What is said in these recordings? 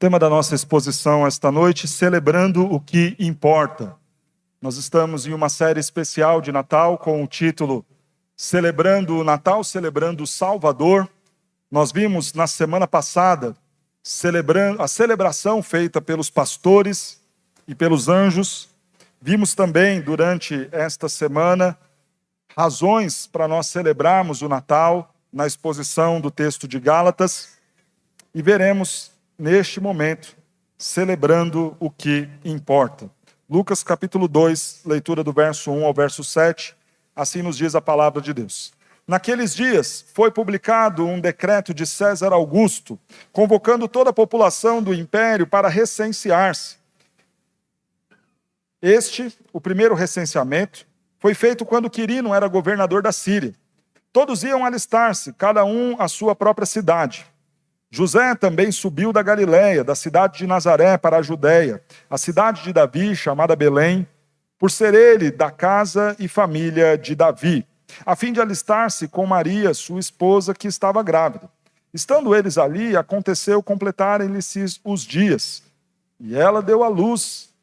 Tema da nossa exposição esta noite, celebrando o que importa. Nós estamos em uma série especial de Natal com o título Celebrando o Natal, Celebrando o Salvador. Nós vimos na semana passada a celebração feita pelos pastores e pelos anjos. Vimos também durante esta semana razões para nós celebrarmos o Natal na exposição do texto de Gálatas. E veremos neste momento, celebrando o que importa. Lucas capítulo 2, leitura do verso 1 ao verso 7, assim nos diz a palavra de Deus. Naqueles dias foi publicado um decreto de César Augusto, convocando toda a população do império para recensear-se. O primeiro recenseamento, foi feito quando Quirino era governador da Síria. Todos iam alistar-se, cada um à sua própria cidade. José também subiu da Galiléia, da cidade de Nazaré para a Judéia, a cidade de Davi, chamada Belém, por ser ele da casa e família de Davi, a fim de alistar-se com Maria, sua esposa, que estava grávida. Estando eles ali, aconteceu completarem-lhes os dias, e ela deu à luz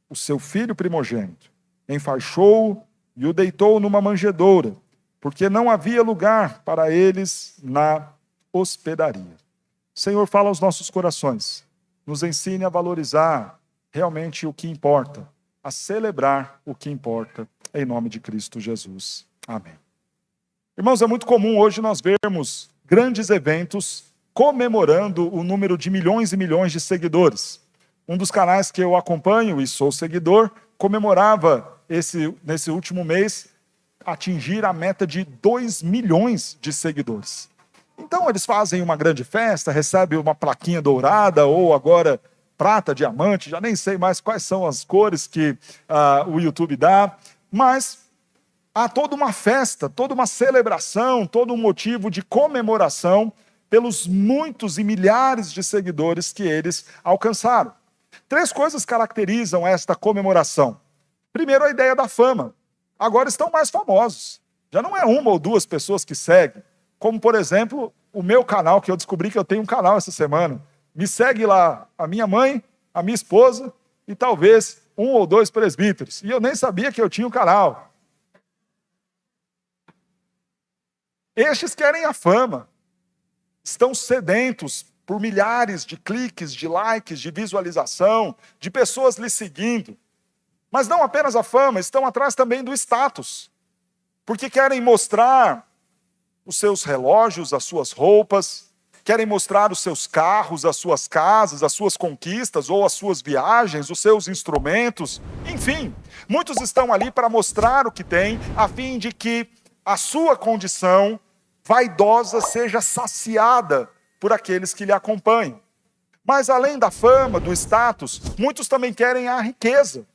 o seu filho primogênito, enfaixou-o e o deitou numa manjedoura, porque não havia lugar para eles na hospedaria. Senhor, fala aos nossos corações, nos ensine a valorizar realmente o que importa, a celebrar o que importa, em nome de Cristo Jesus. Amém. Irmãos, é muito comum hoje nós vermos grandes eventos comemorando o número de milhões e milhões de seguidores. Um dos canais que eu acompanho e sou seguidor, comemorava nesse último mês atingir a meta de 2 milhões de seguidores. Então eles fazem uma grande festa, recebem uma plaquinha dourada ou agora prata, diamante, já nem sei mais quais são as cores que o YouTube dá, mas há toda uma festa, toda uma celebração, todo um motivo de comemoração pelos muitos e milhares de seguidores que eles alcançaram. 3 coisas caracterizam esta comemoração. Primeiro, a ideia da fama. Agora estão mais famosos. Já não é 1 ou 2 pessoas que seguem. Como, por exemplo, o meu canal, que eu descobri que eu tenho um canal essa semana. Me segue lá a minha mãe, a minha esposa e talvez 1 ou 2 presbíteros. E eu nem sabia que eu tinha um canal. Estes querem a fama. Estão sedentos por milhares de cliques, de likes, de visualização, de pessoas lhe seguindo. Mas não apenas a fama, estão atrás também do status. Porque querem mostrar os seus relógios, as suas roupas, querem mostrar os seus carros, as suas casas, as suas conquistas ou as suas viagens, os seus instrumentos, enfim. Muitos estão ali para mostrar o que têm, a fim de que a sua condição vaidosa seja saciada por aqueles que lhe acompanham. Mas além da fama, do status, muitos também querem a riqueza.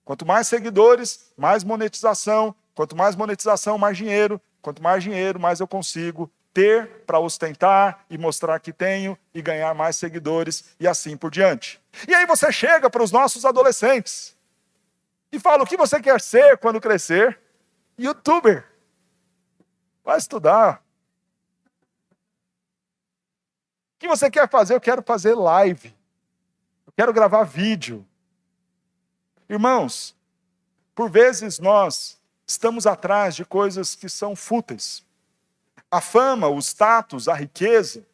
Quanto mais seguidores, mais monetização. Quanto mais monetização, mais dinheiro. Quanto mais dinheiro, mais eu consigo ter para ostentar e mostrar que tenho e ganhar mais seguidores e assim por diante. E aí você chega para os nossos adolescentes e fala: o que você quer ser quando crescer? YouTuber. Vai estudar. O que você quer fazer? Eu quero fazer live. Eu quero gravar vídeo. Irmãos, por vezes nós estamos atrás de coisas que são fúteis. A fama, o status, a riqueza,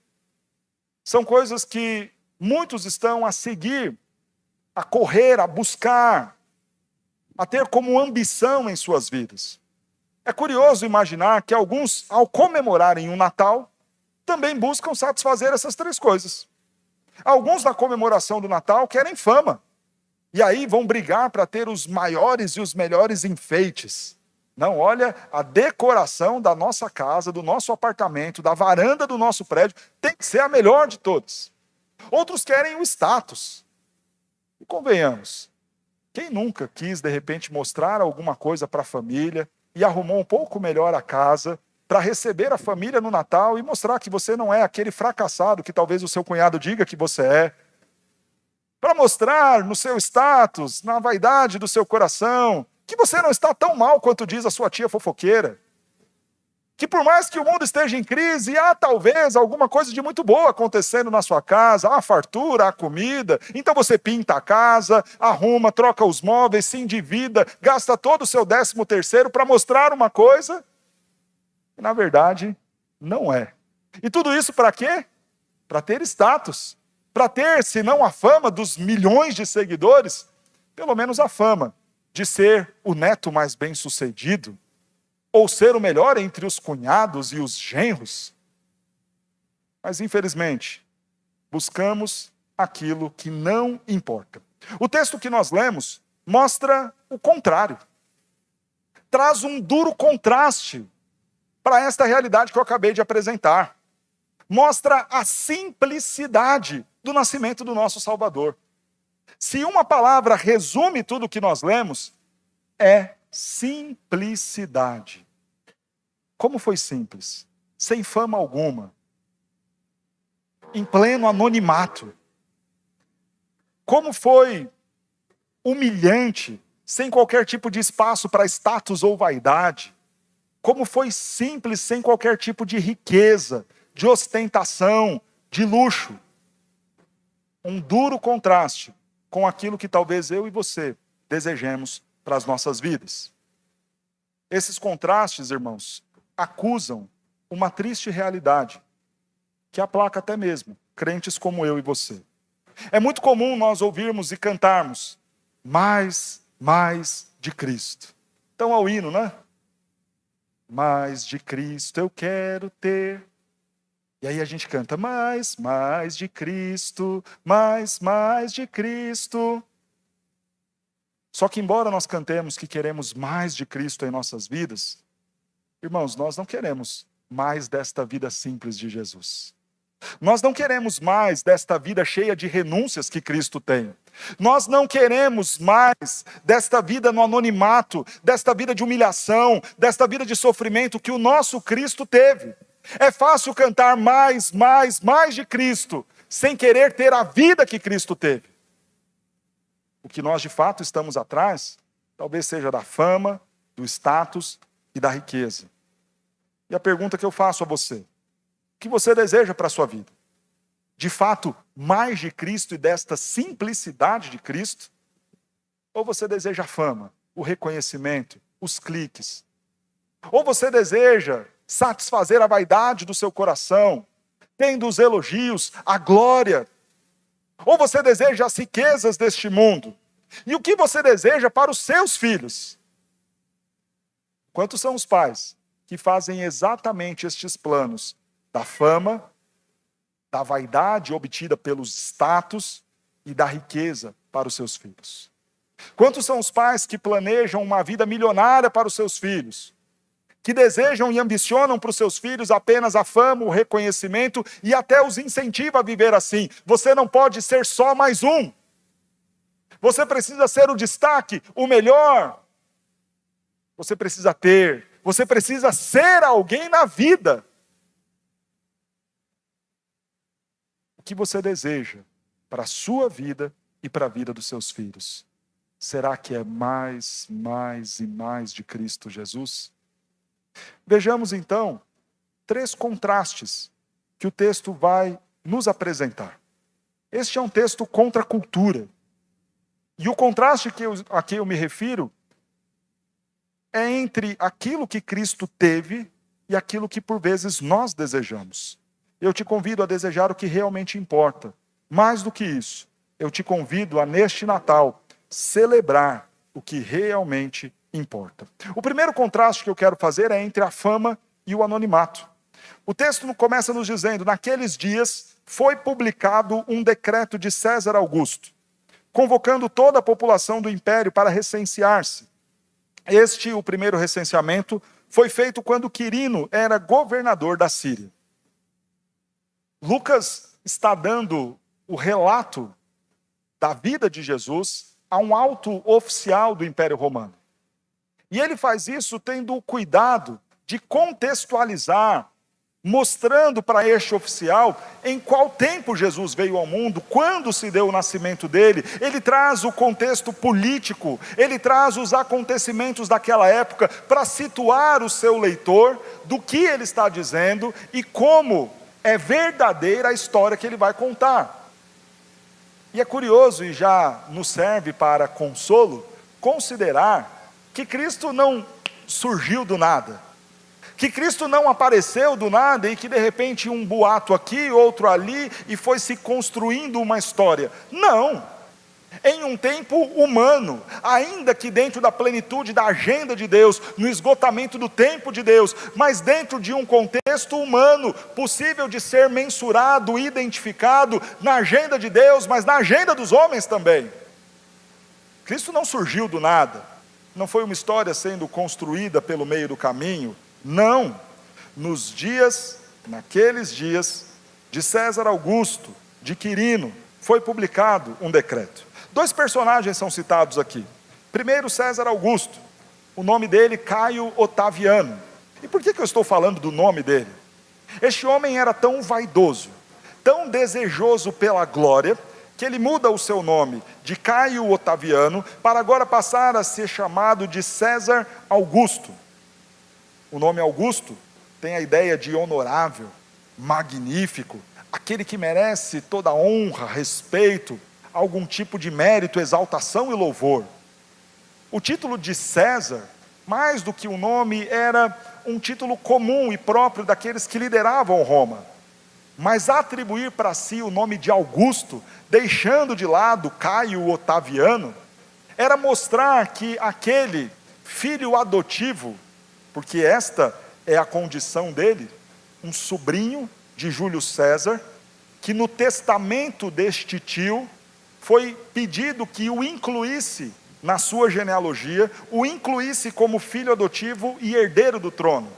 são coisas que muitos estão a seguir, a correr, a buscar, a ter como ambição em suas vidas. É curioso imaginar que alguns, ao comemorarem o Natal, também buscam satisfazer essas 3 coisas. Alguns, na comemoração do Natal, querem fama. E aí vão brigar para ter os maiores e os melhores enfeites. Não, olha, a decoração da nossa casa, do nosso apartamento, da varanda do nosso prédio, tem que ser a melhor de todas. Outros querem o status. E convenhamos, quem nunca quis, de repente, mostrar alguma coisa para a família e arrumou um pouco melhor a casa para receber a família no Natal e mostrar que você não é aquele fracassado que talvez o seu cunhado diga que você é. Para mostrar no seu status, na vaidade do seu coração, que você não está tão mal quanto diz a sua tia fofoqueira. Que por mais que o mundo esteja em crise, há talvez alguma coisa de muito boa acontecendo na sua casa, há fartura, há comida, então você pinta a casa, arruma, troca os móveis, se endivida, gasta todo o seu 13º para mostrar uma coisa que na verdade não é. E tudo isso para quê? Para ter status, para ter, se não a fama dos milhões de seguidores, pelo menos a fama de ser o neto mais bem-sucedido, ou ser o melhor entre os cunhados e os genros. Mas, infelizmente, buscamos aquilo que não importa. O texto que nós lemos mostra o contrário. Traz um duro contraste para esta realidade que eu acabei de apresentar. Mostra a simplicidade do nascimento do nosso Salvador. Se uma palavra resume tudo o que nós lemos, é simplicidade. Como foi simples? Sem fama alguma. Em pleno anonimato. Como foi humilhante, sem qualquer tipo de espaço para status ou vaidade. Como foi simples, sem qualquer tipo de riqueza, de ostentação, de luxo. Um duro contraste com aquilo que talvez eu e você desejemos para as nossas vidas. Esses contrastes, irmãos, acusam uma triste realidade, que aplaca até mesmo crentes como eu e você. É muito comum nós ouvirmos e cantarmos mais de Cristo. Então ao hino, né? Mais de Cristo eu quero ter. E aí a gente canta mais de Cristo, mais de Cristo. Só que embora nós cantemos que queremos mais de Cristo em nossas vidas, irmãos, nós não queremos mais desta vida simples de Jesus. Nós não queremos mais desta vida cheia de renúncias que Cristo tem. Nós não queremos mais desta vida no anonimato, desta vida de humilhação, desta vida de sofrimento que o nosso Cristo teve. É fácil cantar mais de Cristo, sem querer ter a vida que Cristo teve. O que nós de fato estamos atrás, talvez seja da fama, do status e da riqueza. E a pergunta que eu faço a você: o que você deseja para a sua vida? De fato, mais de Cristo e desta simplicidade de Cristo? Ou você deseja a fama, o reconhecimento, os cliques? Ou você deseja satisfazer a vaidade do seu coração, tendo os elogios, a glória? Ou você deseja as riquezas deste mundo? E o que você deseja para os seus filhos? Quantos são os pais que fazem exatamente estes planos da fama, da vaidade obtida pelos status e da riqueza para os seus filhos? Quantos são os pais que planejam uma vida milionária para os seus filhos? Que desejam e ambicionam para os seus filhos apenas a fama, o reconhecimento e até os incentiva a viver assim. Você não pode ser só mais um. Você precisa ser o destaque, o melhor. Você precisa ter, você precisa ser alguém na vida. O que você deseja para a sua vida e para a vida dos seus filhos? Será que é mais e mais de Cristo Jesus? Vejamos então 3 contrastes que o texto vai nos apresentar. Este é um texto contra a cultura. E o contraste a que eu me refiro é entre aquilo que Cristo teve e aquilo que por vezes nós desejamos. Eu te convido a desejar o que realmente importa. Mais do que isso, eu te convido a, neste Natal, celebrar o que realmente importa. O primeiro contraste que eu quero fazer é entre a fama e o anonimato. O texto começa nos dizendo: naqueles dias foi publicado um decreto de César Augusto, convocando toda a população do império para recensear-se. O primeiro recenseamento, foi feito quando Quirino era governador da Síria. Lucas está dando o relato da vida de Jesus a um alto oficial do Império Romano. E ele faz isso tendo o cuidado de contextualizar mostrando para este oficial em qual tempo Jesus veio ao mundo, quando se deu o nascimento dele. Ele traz o contexto político, ele traz os acontecimentos daquela época para situar o seu leitor do que ele está dizendo e como é verdadeira a história que ele vai contar. E é curioso, e já nos serve para consolo, considerar que Cristo não surgiu do nada, que Cristo não apareceu do nada e que de repente um boato aqui, outro ali, e foi se construindo uma história. Não! Em um tempo humano, ainda que dentro da plenitude da agenda de Deus, no esgotamento do tempo de Deus, mas dentro de um contexto humano, possível de ser mensurado, identificado na agenda de Deus, mas na agenda dos homens também. Cristo não surgiu do nada, não foi uma história sendo construída pelo meio do caminho, não. Naqueles dias de César Augusto, de Quirino, foi publicado um decreto. 2 personagens são citados aqui. Primeiro, César Augusto, o nome dele Caio Otaviano. E por que eu estou falando do nome dele? Este homem era tão vaidoso, tão desejoso pela glória, que ele muda o seu nome de Caio Otaviano para agora passar a ser chamado de César Augusto. O nome Augusto tem a ideia de honorável, magnífico, aquele que merece toda honra, respeito, algum tipo de mérito, exaltação e louvor. O título de César, mais do que um nome, era um título comum e próprio daqueles que lideravam Roma. Mas atribuir para si o nome de Augusto, deixando de lado Caio Otaviano, era mostrar que aquele filho adotivo, porque esta é a condição dele, um sobrinho de Júlio César, que no testamento deste tio, foi pedido que o incluísse na sua genealogia, o incluísse como filho adotivo e herdeiro do trono,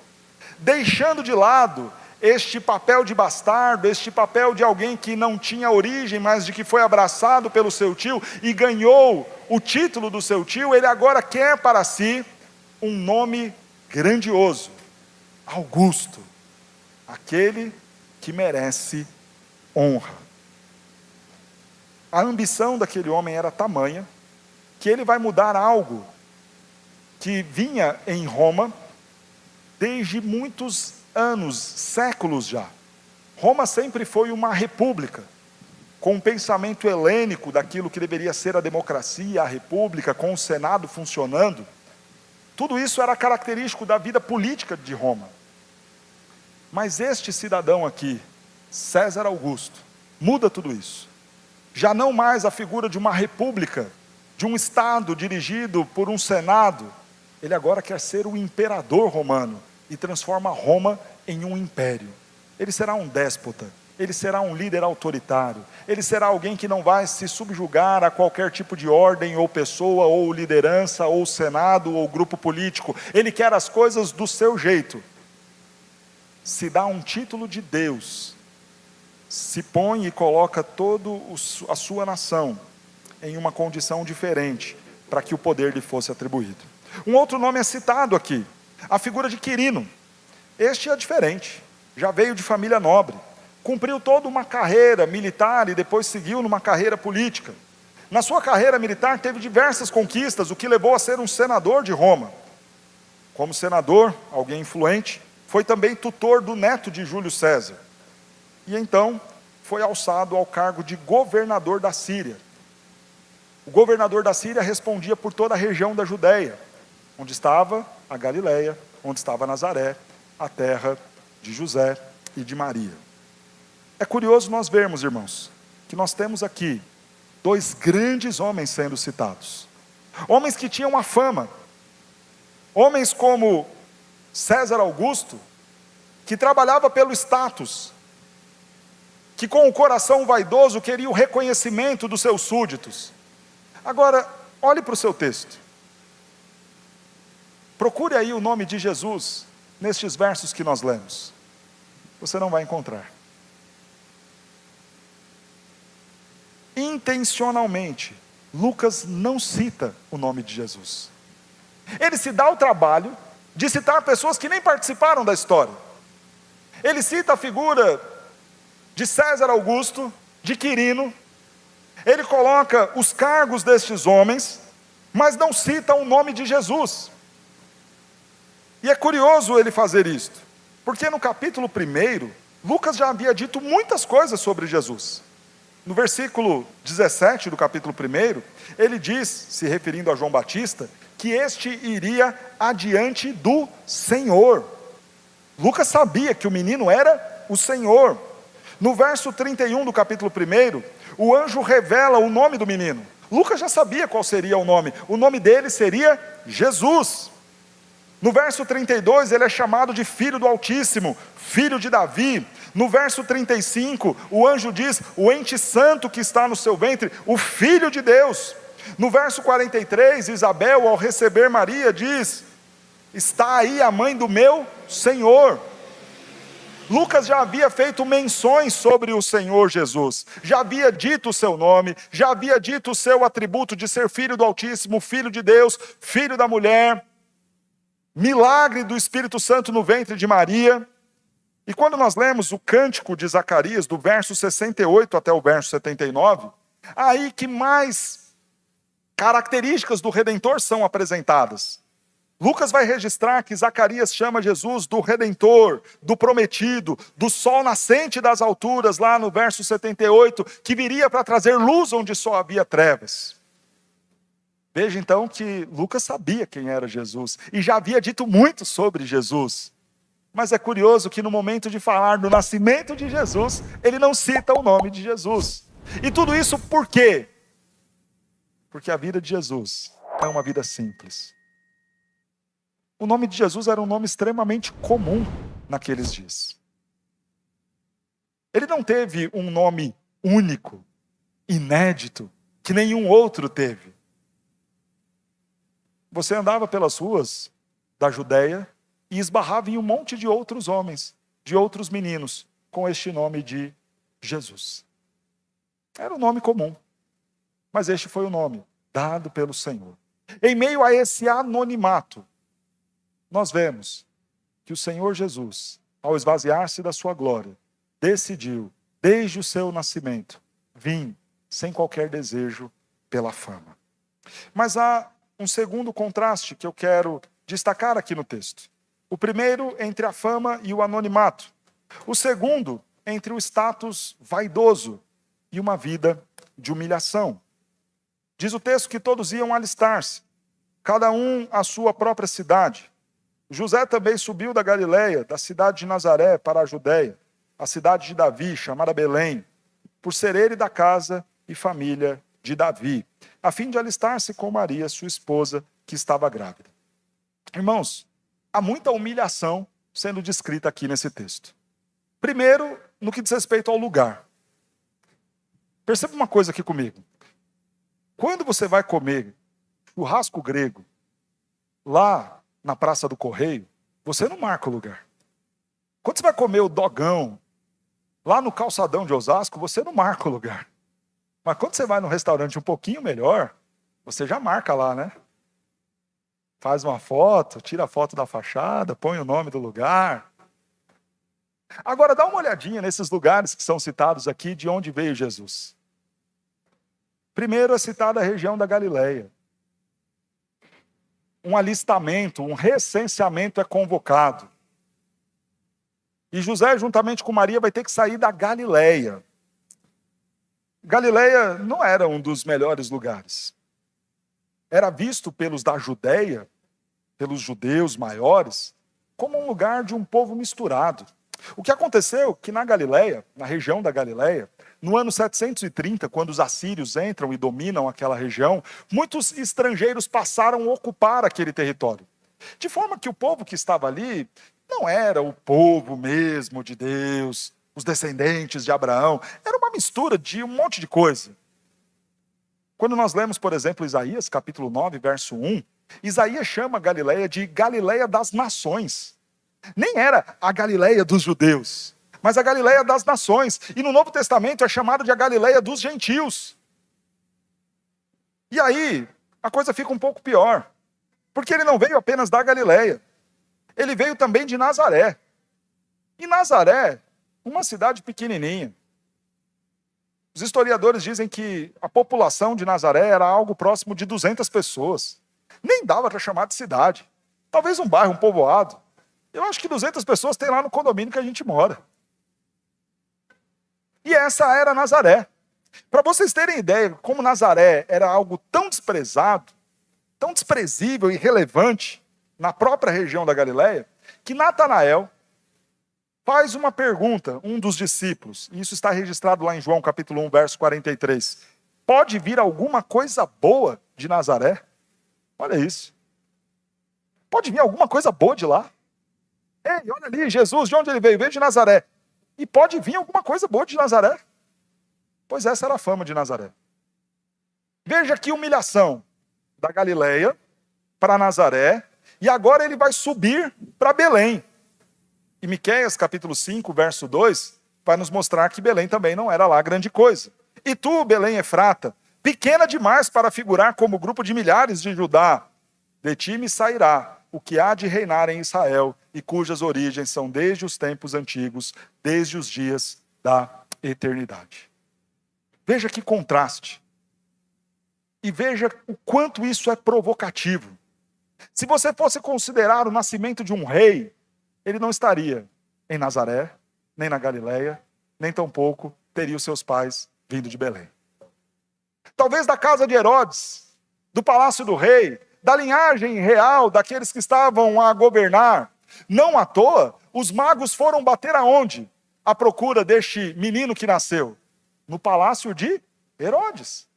deixando de lado este papel de bastardo, este papel de alguém que não tinha origem, mas de que foi abraçado pelo seu tio e ganhou o título do seu tio. Ele agora quer para si um nome grandioso, Augusto, aquele que merece honra. A ambição daquele homem era tamanha, que ele vai mudar algo que vinha em Roma desde muitos anos, séculos já. Roma sempre foi uma república, com um pensamento helênico daquilo que deveria ser a democracia, a república, com o Senado funcionando. Tudo isso era característico da vida política de Roma. Mas este cidadão aqui, César Augusto, muda tudo isso. Já não mais a figura de uma república, de um estado dirigido por um senado. Ele agora quer ser o imperador romano e transforma Roma em um império. Ele será um déspota, ele será um líder autoritário, ele será alguém que não vai se subjugar a qualquer tipo de ordem ou pessoa, ou liderança, ou senado, ou grupo político. Ele quer as coisas do seu jeito. Se dá um título de Deus, se põe e coloca toda a sua nação em uma condição diferente, para que o poder lhe fosse atribuído. Um outro nome é citado aqui, a figura de Quirino. Este é diferente, já veio de família nobre, cumpriu toda uma carreira militar e depois seguiu numa carreira política. Na sua carreira militar teve diversas conquistas, o que levou a ser um senador de Roma. Como senador, alguém influente, foi também tutor do neto de Júlio César. E então foi alçado ao cargo de governador da Síria. O governador da Síria respondia por toda a região da Judéia, onde estava a Galileia, onde estava Nazaré, a terra de José e de Maria. É curioso nós vermos, irmãos, que nós temos aqui 2 grandes homens sendo citados. Homens que tinham a fama, homens como César Augusto, que trabalhava pelo status, que com o coração vaidoso queria o reconhecimento dos seus súditos. Agora, olhe para o seu texto. Procure aí o nome de Jesus nestes versos que nós lemos. Você não vai encontrar. Intencionalmente, Lucas não cita o nome de Jesus. Ele se dá o trabalho de citar pessoas que nem participaram da história. Ele cita a figura de César Augusto, de Quirino, ele coloca os cargos destes homens, mas não cita o nome de Jesus. E é curioso ele fazer isto, porque no capítulo 1, Lucas já havia dito muitas coisas sobre Jesus. No versículo 17 do capítulo 1, ele diz, se referindo a João Batista, que este iria adiante do Senhor. Lucas sabia que o menino era o Senhor. No verso 31 do capítulo 1, o anjo revela o nome do menino. Lucas já sabia qual seria o nome dele seria Jesus. No verso 32, ele é chamado de Filho do Altíssimo, Filho de Davi. No verso 35, o anjo diz, o ente santo que está no seu ventre, o Filho de Deus. No verso 43, Isabel, ao receber Maria, diz, está aí a mãe do meu Senhor. Lucas já havia feito menções sobre o Senhor Jesus, já havia dito o seu nome, já havia dito o seu atributo de ser Filho do Altíssimo, Filho de Deus, Filho da mulher, milagre do Espírito Santo no ventre de Maria. E quando nós lemos o cântico de Zacarias, do verso 68 até o verso 79, aí que mais características do Redentor são apresentadas. Lucas vai registrar que Zacarias chama Jesus do Redentor, do Prometido, do sol nascente das alturas, lá no verso 78, que viria para trazer luz onde só havia trevas. Veja então que Lucas sabia quem era Jesus, e já havia dito muito sobre Jesus. Mas é curioso que no momento de falar do nascimento de Jesus, ele não cita o nome de Jesus. E tudo isso por quê? Porque a vida de Jesus é uma vida simples. O nome de Jesus era um nome extremamente comum naqueles dias. Ele não teve um nome único, inédito, que nenhum outro teve. Você andava pelas ruas da Judéia e esbarrava em um monte de outros homens, de outros meninos, com este nome de Jesus. Era um nome comum, mas este foi o nome dado pelo Senhor. Em meio a esse anonimato, nós vemos que o Senhor Jesus, ao esvaziar-se da sua glória, decidiu, desde o seu nascimento, vir sem qualquer desejo pela fama. Mas há um segundo contraste que eu quero destacar aqui no texto. O primeiro entre a fama e o anonimato. O segundo entre o status vaidoso e uma vida de humilhação. Diz o texto que todos iam alistar-se, cada um à sua própria cidade. José também subiu da Galileia, da cidade de Nazaré, para a Judéia, a cidade de Davi, chamada Belém, por ser ele da casa e família de Davi, a fim de alistar-se com Maria, sua esposa, que estava grávida. Irmãos, há muita humilhação sendo descrita aqui nesse texto. Primeiro, no que diz respeito ao lugar. Perceba uma coisa aqui comigo. Quando você vai comer churrasco grego, lá na Praça do Correio, você não marca o lugar. Quando você vai comer o dogão, lá no calçadão de Osasco, você não marca o lugar. Mas quando você vai num restaurante um pouquinho melhor, você já marca lá, né? Faz uma foto, tira a foto da fachada, põe o nome do lugar. Agora dá uma olhadinha nesses lugares que são citados aqui, de onde veio Jesus. Primeiro é citada a região da Galileia. Um alistamento, um recenseamento é convocado. E José, juntamente com Maria, vai ter que sair da Galileia. Galileia não era um dos melhores lugares. Era visto pelos da Judéia, pelos judeus maiores, como um lugar de um povo misturado. O que aconteceu que na Galileia, na região da Galileia, no ano 730, quando os assírios entram e dominam aquela região, muitos estrangeiros passaram a ocupar aquele território. De forma que o povo que estava ali não era o povo mesmo de Deus, os descendentes de Abraão. Era uma mistura de um monte de coisa. Quando nós lemos, por exemplo, Isaías, capítulo 9, verso 1, Isaías chama a Galileia de Galileia das nações. Nem era a Galileia dos judeus, mas a Galileia das nações. E no Novo Testamento é chamado de a Galileia dos gentios. E aí, a coisa fica um pouco pior. Porque ele não veio apenas da Galileia. Ele veio também de Nazaré. E Nazaré, uma cidade pequenininha. Os historiadores dizem que a população de Nazaré era algo próximo de 200 pessoas. Nem dava para chamar de cidade. Talvez um bairro, um povoado. Eu acho que 200 pessoas tem lá no condomínio que a gente mora. E essa era Nazaré. Para vocês terem ideia, como Nazaré era algo tão desprezado, tão desprezível e irrelevante na própria região da Galileia, que Natanael faz uma pergunta, um dos discípulos, e isso está registrado lá em João capítulo 1, verso 43. Pode vir alguma coisa boa de Nazaré? Olha isso. Pode vir alguma coisa boa de lá? Ei, olha ali, Jesus, de onde ele veio? Veio de Nazaré. E pode vir alguma coisa boa de Nazaré? Pois essa era a fama de Nazaré. Veja que humilhação da Galileia para Nazaré, e agora ele vai subir para Belém. E Miqueias, capítulo 5, verso 2, vai nos mostrar que Belém também não era lá grande coisa. E tu, Belém Efrata, pequena demais para figurar como grupo de milhares de Judá, de ti me sairá o que há de reinar em Israel, e cujas origens são desde os tempos antigos, desde os dias da eternidade. Veja que contraste. E veja o quanto isso é provocativo. Se você fosse considerar o nascimento de um rei, ele não estaria em Nazaré, nem na Galileia, nem tampouco teria os seus pais vindo de Belém. Talvez da casa de Herodes, do palácio do rei, da linhagem real daqueles que estavam a governar. Não à toa, os magos foram bater aonde? À procura deste menino que nasceu? No palácio de Herodes.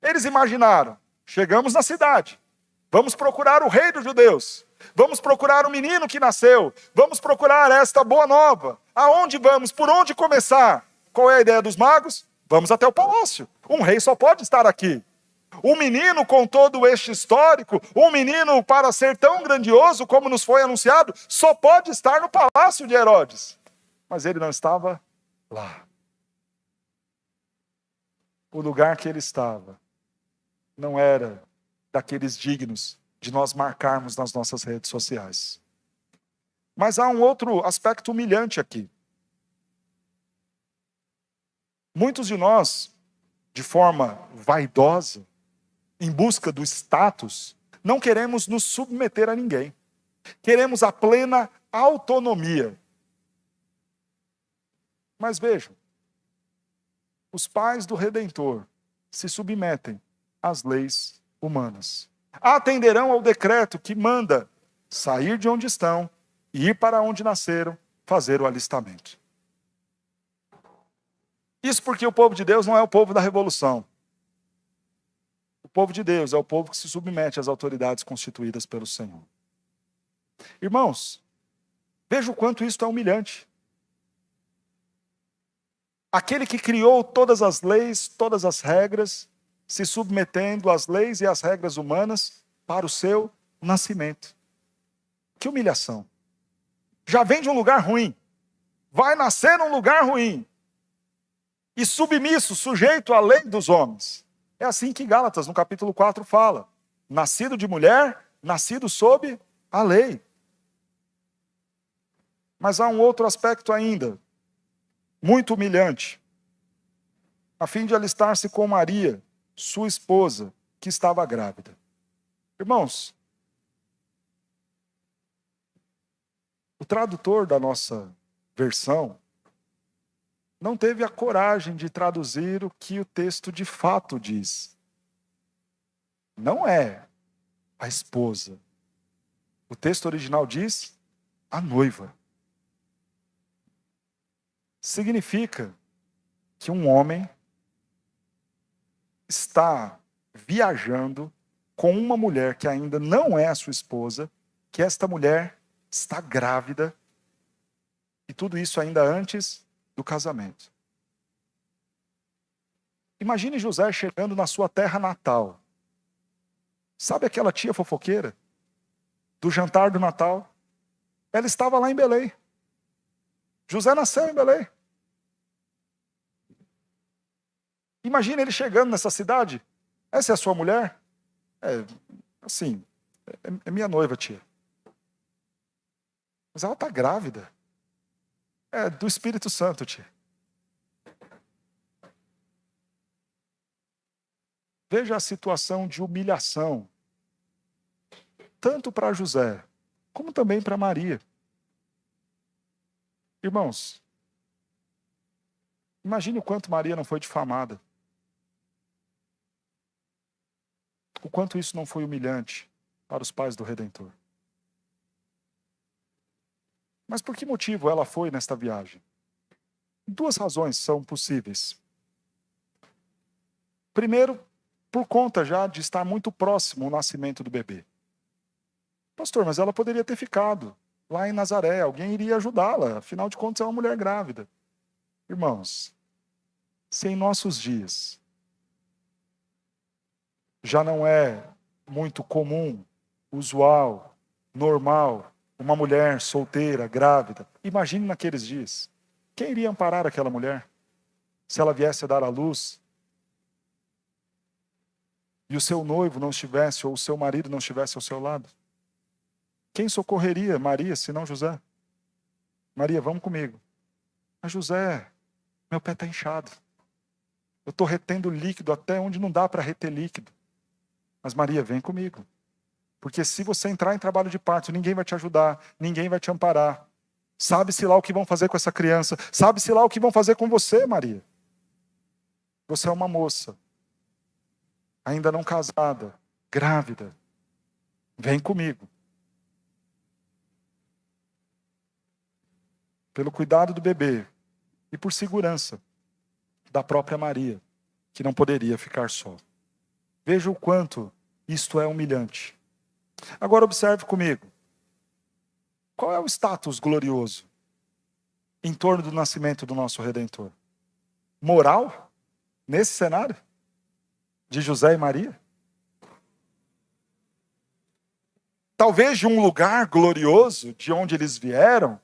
Eles imaginaram, chegamos na cidade, vamos procurar o rei dos judeus, vamos procurar o menino que nasceu, vamos procurar esta boa nova. Aonde vamos? Por onde começar? Qual é a ideia dos magos? Vamos até o palácio. Um rei só pode estar aqui. Um menino com todo este histórico, um menino para ser tão grandioso como nos foi anunciado, só pode estar no palácio de Herodes. Mas ele não estava lá. O lugar que ele estava não era daqueles dignos de nós marcarmos nas nossas redes sociais. Mas há um outro aspecto humilhante aqui. Muitos de nós, de forma vaidosa, em busca do status, não queremos nos submeter a ninguém. Queremos a plena autonomia. Mas vejam, os pais do Redentor se submetem às leis humanas. Atenderão ao decreto que manda sair de onde estão e ir para onde nasceram, fazer o alistamento. Isso porque o povo de Deus não é o povo da revolução. O povo de Deus é o povo que se submete às autoridades constituídas pelo Senhor. Irmãos, veja o quanto isso é humilhante. Aquele que criou todas as leis, todas as regras, se submetendo às leis e às regras humanas para o seu nascimento. Que humilhação. Já vem de um lugar ruim. Vai nascer num lugar ruim. E submisso, sujeito à lei dos homens. É assim que Gálatas, no capítulo 4, fala. Nascido de mulher, nascido sob a lei. Mas há um outro aspecto ainda, muito humilhante. A fim de alistar-se com Maria, sua esposa, que estava grávida. Irmãos, o tradutor da nossa versão não teve a coragem de traduzir o que o texto de fato diz. Não é a esposa. O texto original diz a noiva. Significa que um homem está viajando com uma mulher que ainda não é a sua esposa, que esta mulher está grávida, e tudo isso ainda antes do casamento. Imagine José chegando na sua terra natal. Sabe aquela tia fofoqueira? Do jantar do Natal? Ela estava lá em Belém. José nasceu em Belém. Imagina ele chegando nessa cidade. Essa é a sua mulher? É minha noiva, tia. Mas ela está grávida. É do Espírito Santo, tia. Veja a situação de humilhação, tanto para José, como também para Maria. Irmãos, imagine o quanto Maria não foi difamada. O quanto isso não foi humilhante para os pais do Redentor. Mas por que motivo ela foi nesta viagem? Duas razões são possíveis. Primeiro, por conta já de estar muito próximo ao nascimento do bebê. Pastor, mas ela poderia ter ficado lá em Nazaré, alguém iria ajudá-la, afinal de contas é uma mulher grávida. Irmãos, se em nossos dias já não é muito comum, usual, normal, uma mulher solteira, grávida, imagine naqueles dias. Quem iria amparar aquela mulher? Se ela viesse a dar à luz e o seu noivo não estivesse, ou o seu marido não estivesse ao seu lado? Quem socorreria Maria, se não José? Maria, vamos comigo. Mas José, meu pé está inchado. Eu estou retendo líquido até onde não dá para reter líquido. Mas Maria, vem comigo. Porque se você entrar em trabalho de parto, ninguém vai te ajudar, ninguém vai te amparar. Sabe-se lá o que vão fazer com essa criança. Sabe-se lá o que vão fazer com você, Maria. Você é uma moça, ainda não casada, grávida. Vem comigo. Pelo cuidado do bebê e por segurança da própria Maria, que não poderia ficar só. Veja o quanto isto é humilhante. Agora observe comigo. Qual é o status glorioso em torno do nascimento do nosso Redentor? Moral? Nesse cenário? De José e Maria? Talvez de um lugar glorioso, de onde eles vieram,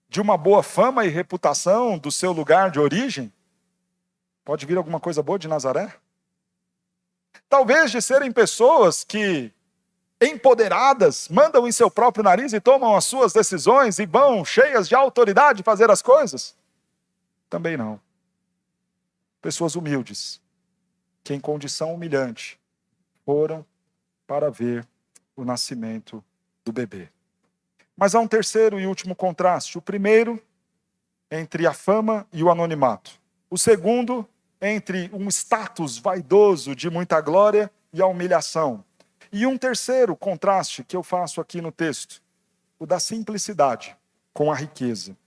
de uma boa fama e reputação do seu lugar de origem? Pode vir alguma coisa boa de Nazaré? Talvez de serem pessoas que, empoderadas, mandam em seu próprio nariz e tomam as suas decisões e vão cheias de autoridade fazer as coisas? Também não. Pessoas humildes, que em condição humilhante foram para ver o nascimento do bebê. Mas há um terceiro e último contraste. O primeiro, entre a fama e o anonimato. O segundo, entre um status vaidoso de muita glória e a humilhação. E um terceiro contraste que eu faço aqui no texto, o da simplicidade com a riqueza.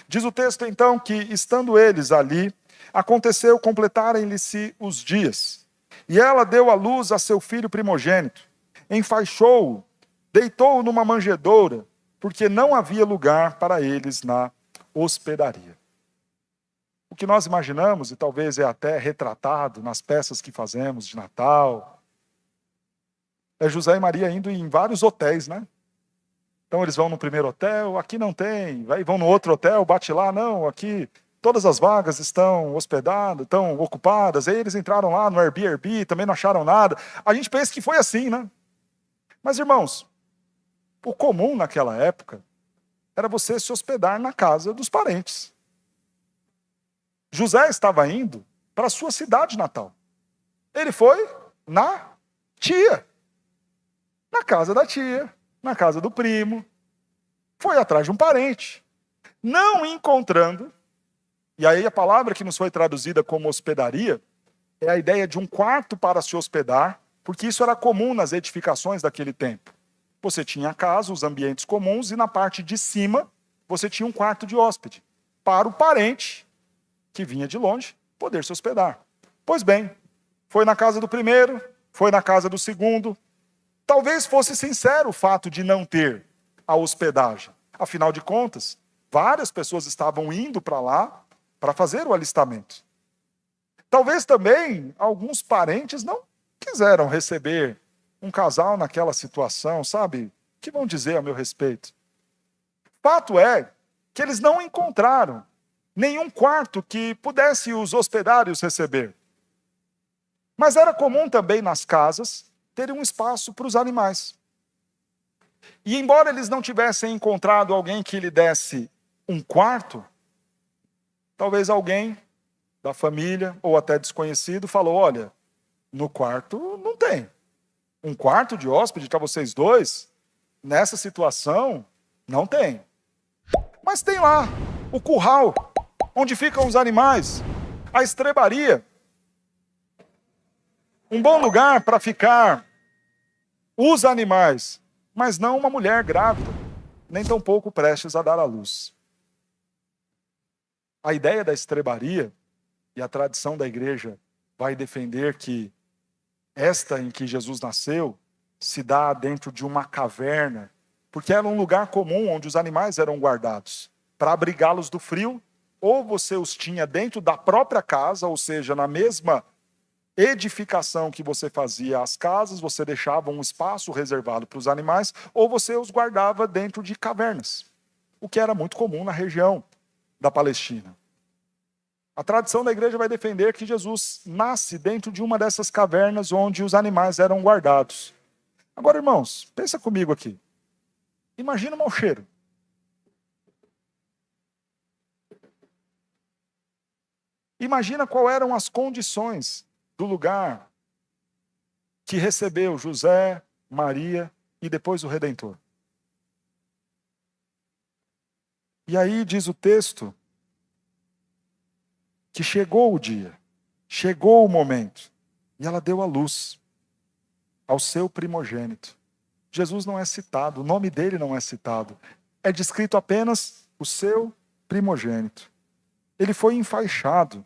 Diz o texto então que, estando eles ali, aconteceu completarem-lhe-se os dias. E ela deu à luz a seu filho primogênito, enfaixou-o, deitou-o numa manjedoura, porque não havia lugar para eles na hospedaria. O que nós imaginamos, e talvez é até retratado nas peças que fazemos de Natal, é José e Maria indo em vários hotéis, né? Então eles vão no primeiro hotel, aqui não tem, aí vão no outro hotel, bate lá, não, aqui todas as vagas estão hospedadas, estão ocupadas, aí eles entraram lá no Airbnb, também não acharam nada. A gente pensa que foi assim, né? Mas irmãos, o comum naquela época era você se hospedar na casa dos parentes. José estava indo para a sua cidade natal. Ele foi na tia, na casa da tia, na casa do primo. Foi atrás de um parente. Não encontrando, e aí a palavra que nos foi traduzida como hospedaria é a ideia de um quarto para se hospedar, porque isso era comum nas edificações daquele tempo. Você tinha a casa, os ambientes comuns, e na parte de cima você tinha um quarto de hóspede, para o parente que vinha de longe poder se hospedar. Pois bem, foi na casa do primeiro, foi na casa do segundo. Talvez fosse sincero o fato de não ter a hospedagem. Afinal de contas, várias pessoas estavam indo para lá para fazer o alistamento. Talvez também alguns parentes não quiseram receber um casal naquela situação, sabe? O que vão dizer a meu respeito? Fato é que eles não encontraram nenhum quarto que pudesse os hospedar e os receber. Mas era comum também nas casas ter um espaço para os animais. E embora eles não tivessem encontrado alguém que lhe desse um quarto, talvez alguém da família ou até desconhecido falou, olha, no quarto não tem. Um quarto de hóspede para vocês dois, nessa situação, não tem. Mas tem lá o curral, onde ficam os animais, a estrebaria. Um bom lugar para ficar os animais, mas não uma mulher grávida, nem tampouco prestes a dar à luz. A ideia da estrebaria, e a tradição da igreja vai defender que esta em que Jesus nasceu se dá dentro de uma caverna, porque era um lugar comum onde os animais eram guardados, para abrigá-los do frio, ou você os tinha dentro da própria casa, ou seja, na mesma edificação que você fazia as casas, você deixava um espaço reservado para os animais, ou você os guardava dentro de cavernas, o que era muito comum na região da Palestina. A tradição da igreja vai defender que Jesus nasce dentro de uma dessas cavernas onde os animais eram guardados. Agora, irmãos, pensa comigo aqui. Imagina o mau cheiro. Imagina quais eram as condições do lugar que recebeu José, Maria e depois o Redentor. E aí diz o texto que chegou o dia, chegou o momento, e ela deu à luz ao seu primogênito. Jesus não é citado, o nome dele não é citado. É descrito apenas o seu primogênito. Ele foi enfaixado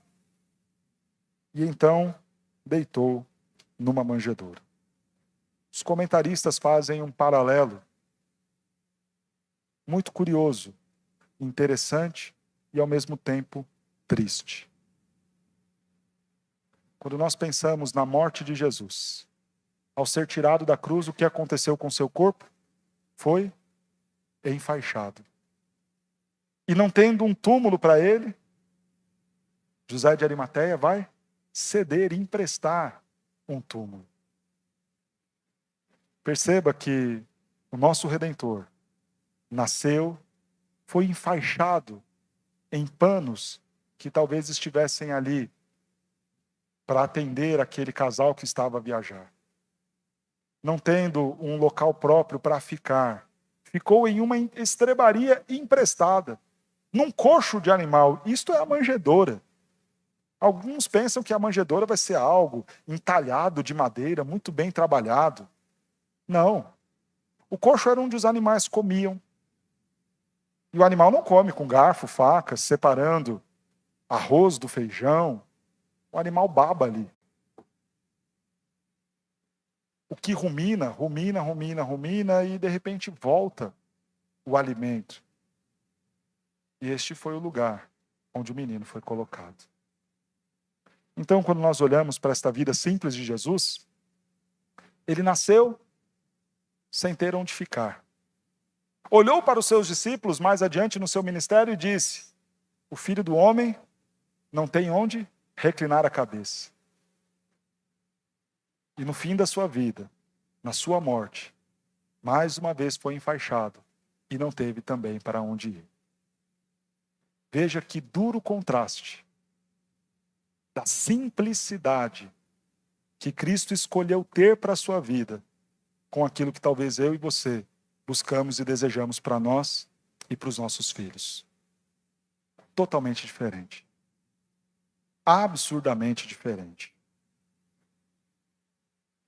e então deitou numa manjedoura. Os comentaristas fazem um paralelo muito curioso, interessante e ao mesmo tempo triste. Quando nós pensamos na morte de Jesus, ao ser tirado da cruz, o que aconteceu com seu corpo? Foi enfaixado. E não tendo um túmulo para ele, José de Arimateia vai ceder, emprestar um túmulo. Perceba que o nosso Redentor nasceu, foi enfaixado em panos que talvez estivessem ali para atender aquele casal que estava a viajar. Não tendo um local próprio para ficar, ficou em uma estrebaria emprestada, num coxo de animal. Isto é a manjedoura. Alguns pensam que a manjedoura vai ser algo entalhado de madeira, muito bem trabalhado. Não. O coxo era onde os animais comiam. E o animal não come com garfo, faca, separando arroz do feijão. O animal baba ali. O que rumina e de repente volta o alimento. E este foi o lugar onde o menino foi colocado. Então, quando nós olhamos para esta vida simples de Jesus, ele nasceu sem ter onde ficar. Olhou para os seus discípulos mais adiante no seu ministério e disse: o Filho do Homem não tem onde reclinar a cabeça. E no fim da sua vida, na sua morte, mais uma vez foi enfaixado e não teve também para onde ir. Veja que duro contraste da simplicidade que Cristo escolheu ter para a sua vida com aquilo que talvez eu e você buscamos e desejamos para nós e para os nossos filhos. Totalmente diferente. Absurdamente diferente.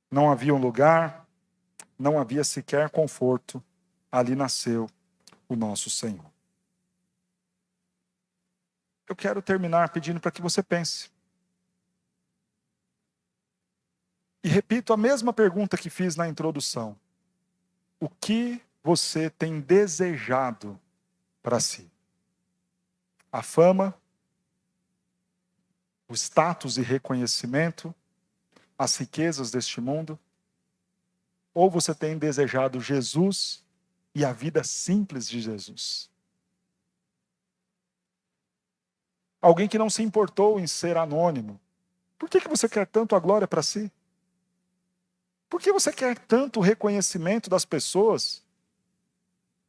Não havia um lugar, não havia sequer conforto. Ali nasceu o nosso Senhor. Eu quero terminar pedindo para que você pense. E repito a mesma pergunta que fiz na introdução. O que você tem desejado para si? A fama, o status e reconhecimento, as riquezas deste mundo? Ou você tem desejado Jesus e a vida simples de Jesus? Alguém que não se importou em ser anônimo. Por que você quer tanto a glória para si? Por que você quer tanto o reconhecimento das pessoas?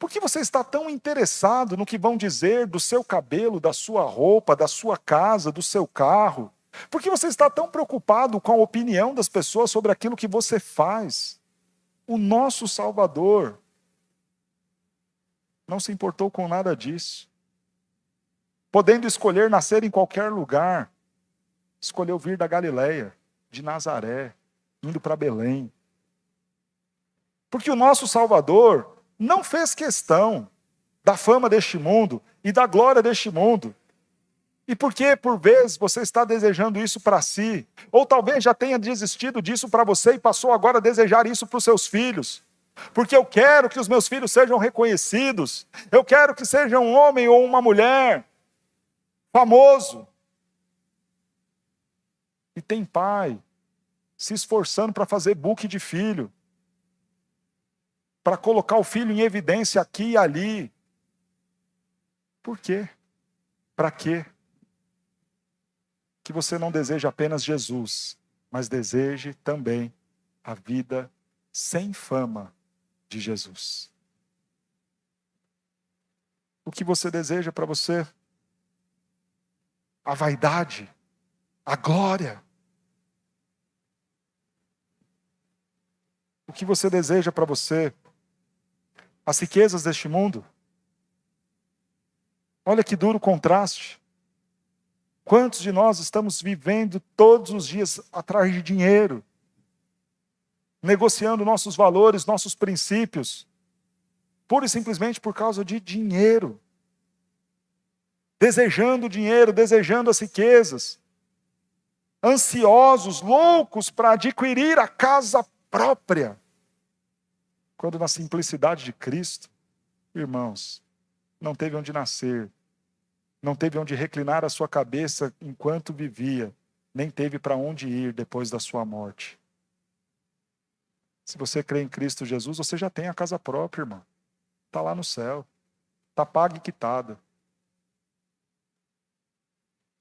Por que você está tão interessado no que vão dizer do seu cabelo, da sua roupa, da sua casa, do seu carro? Por que você está tão preocupado com a opinião das pessoas sobre aquilo que você faz? O nosso Salvador não se importou com nada disso. Podendo escolher nascer em qualquer lugar, escolheu vir da Galileia, de Nazaré, indo para Belém. Porque o nosso Salvador não fez questão da fama deste mundo e da glória deste mundo. E porque, por vezes, você está desejando isso para si, ou talvez já tenha desistido disso para você e passou agora a desejar isso para os seus filhos. Porque eu quero que os meus filhos sejam reconhecidos, eu quero que seja um homem ou uma mulher famoso. E tem pai se esforçando para fazer book de filho, para colocar o filho em evidência aqui e ali. Por quê? Para quê? Que você não deseja apenas Jesus, mas deseje também a vida sem fama de Jesus. O que você deseja para você? A vaidade, a glória. O que você deseja para você? As riquezas deste mundo? Olha que duro contraste. Quantos de nós estamos vivendo todos os dias atrás de dinheiro, negociando nossos valores, nossos princípios, pura e simplesmente por causa de dinheiro, desejando dinheiro, desejando as riquezas, ansiosos, loucos para adquirir a casa própria, quando na simplicidade de Cristo, irmãos, não teve onde nascer, não teve onde reclinar a sua cabeça enquanto vivia, nem teve para onde ir depois da sua morte. Se você crê em Cristo Jesus, você já tem a casa própria, irmão. Está lá no céu. Está paga e quitada.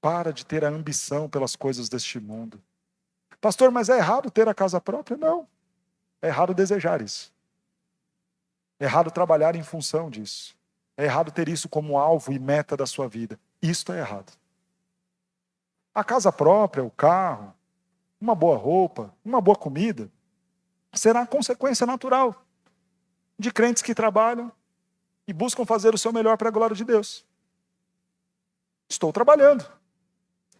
Para de ter a ambição pelas coisas deste mundo. Pastor, mas é errado ter a casa própria? Não. É errado desejar isso. É errado trabalhar em função disso. É errado ter isso como alvo e meta da sua vida. Isto é errado. A casa própria, o carro, uma boa roupa, uma boa comida, será consequência natural de crentes que trabalham e buscam fazer o seu melhor para a glória de Deus. Estou trabalhando.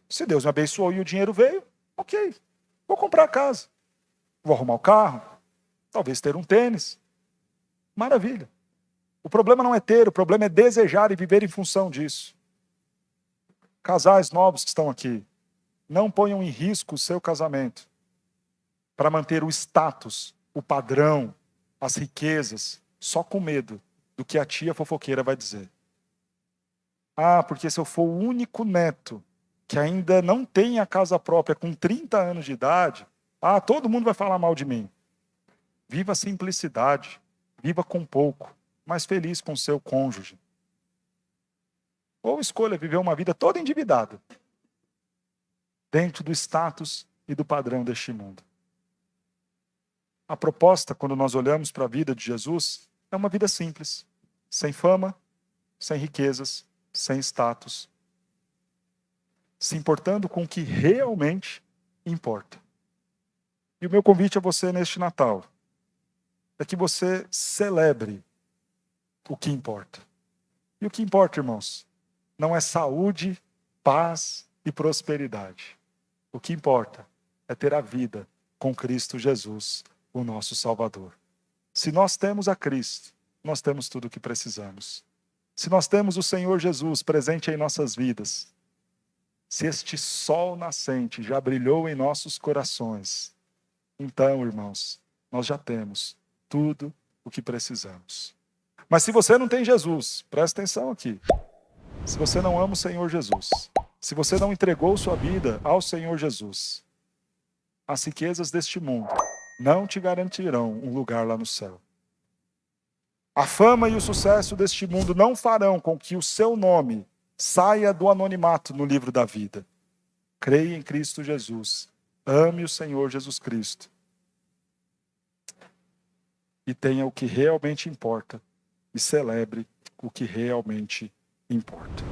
Se Deus me abençoou e o dinheiro veio, ok. Vou comprar a casa. Vou arrumar o carro. Talvez ter um tênis. Maravilha. O problema não é ter, o problema é desejar e viver em função disso. Casais novos que estão aqui, não ponham em risco o seu casamento para manter o status, o padrão, as riquezas, só com medo do que a tia fofoqueira vai dizer. Ah, porque se eu for o único neto que ainda não tem a casa própria com 30 anos de idade, todo mundo vai falar mal de mim. Viva a simplicidade, viva com pouco, mas feliz com seu cônjuge. Ou escolha viver uma vida toda endividada, dentro do status e do padrão deste mundo. A proposta, quando nós olhamos para a vida de Jesus, é uma vida simples, sem fama, sem riquezas, sem status, se importando com o que realmente importa. E o meu convite a você neste Natal é que você celebre o que importa. E o que importa, irmãos, não é saúde, paz e prosperidade. O que importa é ter a vida com Cristo Jesus, o nosso Salvador. Se nós temos a Cristo, nós temos tudo o que precisamos. Se nós temos o Senhor Jesus presente em nossas vidas, se este sol nascente já brilhou em nossos corações, então, irmãos, nós já temos tudo o que precisamos. Mas se você não tem Jesus, presta atenção aqui. Se você não ama o Senhor Jesus, se você não entregou sua vida ao Senhor Jesus, as riquezas deste mundo não te garantirão um lugar lá no céu. A fama e o sucesso deste mundo não farão com que o seu nome saia do anonimato no livro da vida. Creia em Cristo Jesus. Ame o Senhor Jesus Cristo. E tenha o que realmente importa e celebre o que realmente importa.